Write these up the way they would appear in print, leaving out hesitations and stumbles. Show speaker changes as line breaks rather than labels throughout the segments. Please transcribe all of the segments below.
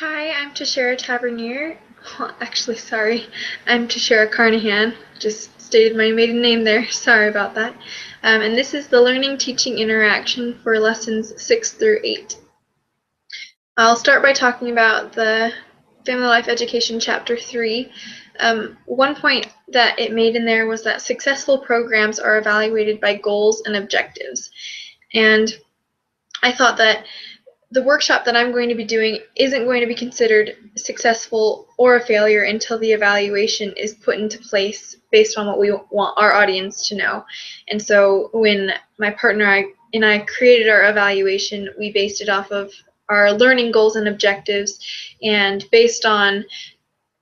Hi, I'm Tashara Tavernier. Well, actually, sorry, I'm Tashara Carnahan. Just stated my maiden name there. Sorry about that. And this is the Learning Teaching Interaction for lessons 6 through 8. I'll start by talking about the Family Life Education Chapter 3. One point that it made in there was that successful programs are evaluated by goals and objectives. And I thought that the workshop that I'm going to be doing isn't going to be considered successful or a failure until the evaluation is put into place based on what we want our audience to know. And so when my partner and I created our evaluation, we based it off of our learning goals and objectives, and based on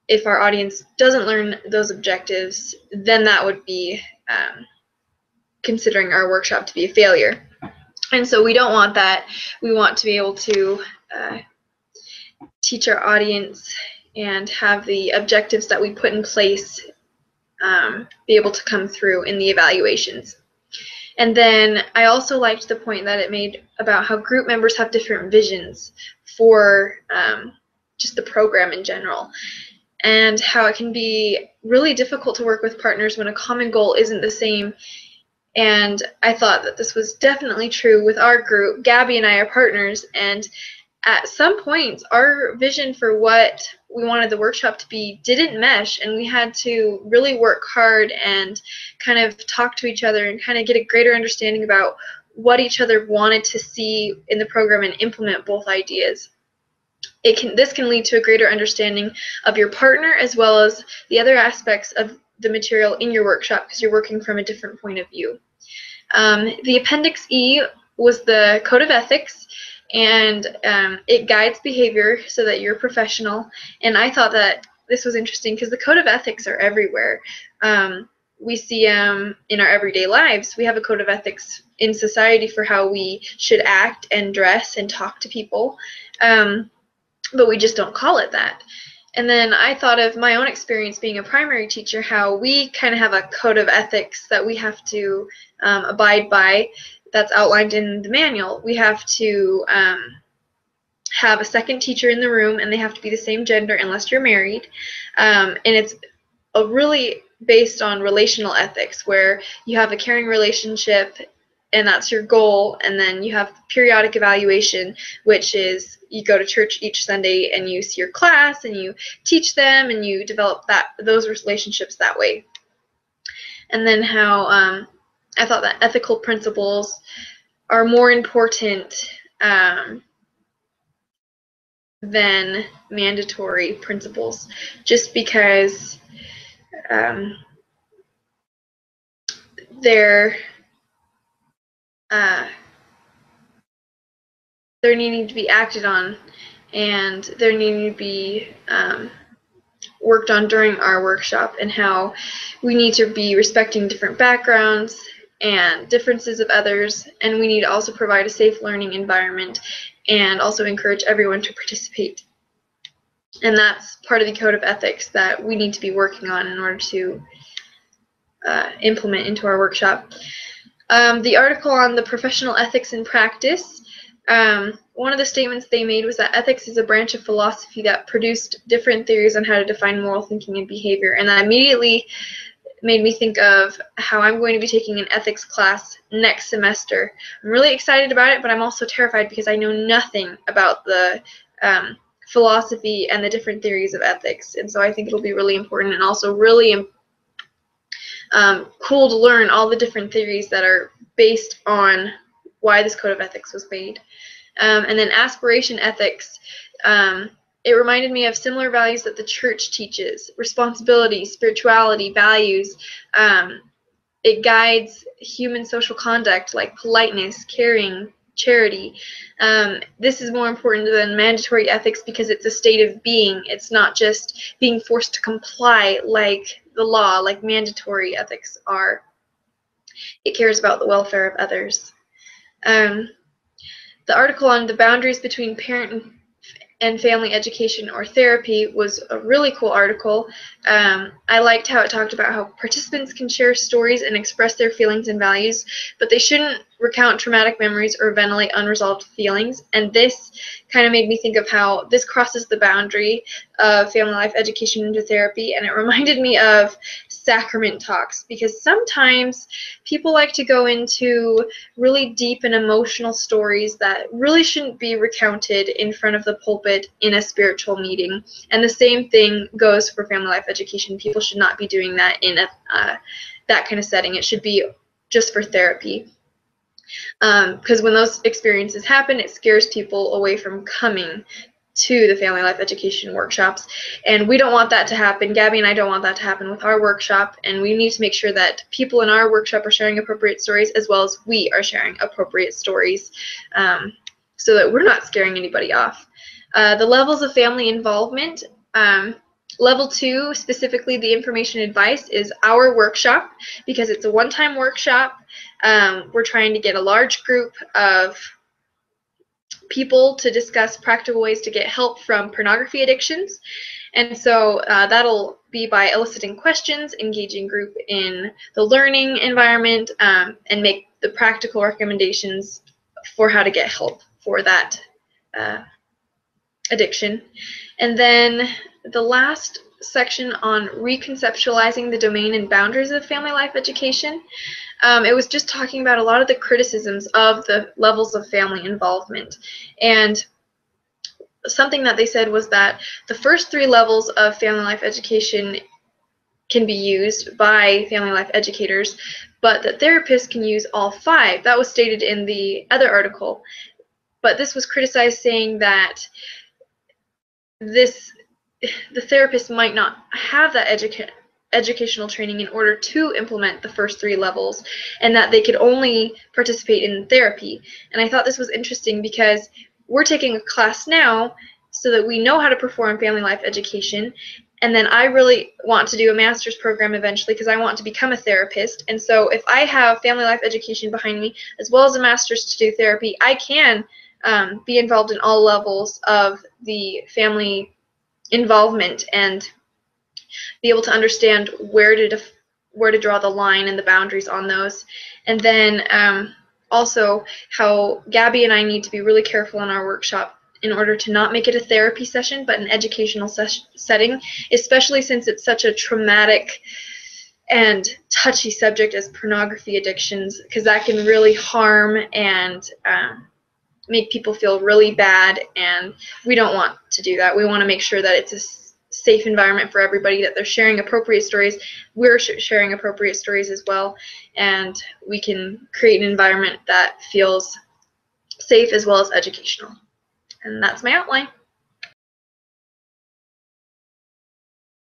if our audience doesn't learn those objectives, then that would be considering our workshop to be a failure. And so we don't want that. We want to be able to teach our audience and have the objectives that we put in place be able to come through in the evaluations. And then I also liked the point that it made about how group members have different visions for just the program in general, and how it can be really difficult to work with partners when a common goal isn't the same. And I thought that this was definitely true with our group. Gabby and I are partners, and at some points our vision for what we wanted the workshop to be didn't mesh, and we had to really work hard and kind of talk to each other and kind of get a greater understanding about what each other wanted to see in the program and implement both ideas. This can lead to a greater understanding of your partner as well as the other aspects of the material in your workshop, because you're working from a different point of view. The Appendix E was the Code of Ethics, and it guides behavior so that you're professional. And I thought that this was interesting because the Code of Ethics are everywhere. We see them in our everyday lives. We have a Code of Ethics in society for how we should act and dress and talk to people, but we just don't call it that. And then I thought of my own experience being a primary teacher, how we kind of have a code of ethics that we have to abide by that's outlined in the manual. We have to have a second teacher in the room, and they have to be the same gender unless you're married. And it's really based on relational ethics, where you have a caring relationship and that's your goal, and then you have periodic evaluation, which is you go to church each Sunday and you see your class and you teach them and you develop those relationships that way. And then how I thought that ethical principles are more important than mandatory principles, just because they're needing to be acted on, and they're needing to be worked on during our workshop, and how we need to be respecting different backgrounds and differences of others, and we need to also provide a safe learning environment and also encourage everyone to participate. And that's part of the code of ethics that we need to be working on in order to implement into our workshop. The article on the professional ethics in practice, one of the statements they made was that ethics is a branch of philosophy that produced different theories on how to define moral thinking and behavior. And that immediately made me think of how I'm going to be taking an ethics class next semester. I'm really excited about it, but I'm also terrified because I know nothing about the philosophy and the different theories of ethics. And so I think it'll be really important and also really cool to learn all the different theories that are based on why this code of ethics was made. And then aspiration ethics, it reminded me of similar values that the church teaches: responsibility, spirituality, values. It guides human social conduct like politeness, caring, charity. This is more important than mandatory ethics because it's a state of being. It's not just being forced to comply like the law, like mandatory ethics are. It cares about the welfare of others. The article on the boundaries between parent and family education or therapy was a really cool article. I liked how it talked about how participants can share stories and express their feelings and values, but they shouldn't recount traumatic memories or ventilate unresolved feelings. And this kind of made me think of how this crosses the boundary of family life education into therapy, and it reminded me of sacrament talks, because sometimes people like to go into really deep and emotional stories that really shouldn't be recounted in front of the pulpit in a spiritual meeting. And the same thing goes for family life education. People should not be doing that in that kind of setting. It should be just for therapy. Because when those experiences happen, it scares people away from coming to the family life education workshops, and we don't want that to happen. Gabby and I don't want that to happen with our workshop, and we need to make sure that people in our workshop are sharing appropriate stories, as well as we are sharing appropriate stories, so that we're not scaring anybody off. The levels of family involvement. Level 2, specifically the information advice, is our workshop, because it's a one-time workshop. We're trying to get a large group of people to discuss practical ways to get help from pornography addictions. And so that'll be by eliciting questions, engaging group in the learning environment, and make the practical recommendations for how to get help for that addiction. And then the last section on reconceptualizing the domain and boundaries of family life education. It was just talking about a lot of the criticisms of the levels of family involvement. And something that they said was that the first 3 levels of family life education can be used by family life educators, but that therapists can use all 5. That was stated in the other article. But this was criticized, saying that the therapist might not have that educational training in order to implement the first 3 levels, and that they could only participate in therapy. And I thought this was interesting, because we're taking a class now so that we know how to perform family life education, and then I really want to do a master's program eventually, because I want to become a therapist. And so if I have family life education behind me as well as a master's to do therapy, I can be involved in all levels of the family involvement and be able to understand where to draw the line and the boundaries on those. And then also how Gabby and I need to be really careful in our workshop in order to not make it a therapy session, but an educational setting, especially since it's such a traumatic and touchy subject as pornography addictions, because that can really harm and make people feel really bad, and we don't want to do that. We want to make sure that it's a safe environment for everybody, that they're sharing appropriate stories, we're sharing appropriate stories as well, and we can create an environment that feels safe as well as educational. And that's my outline.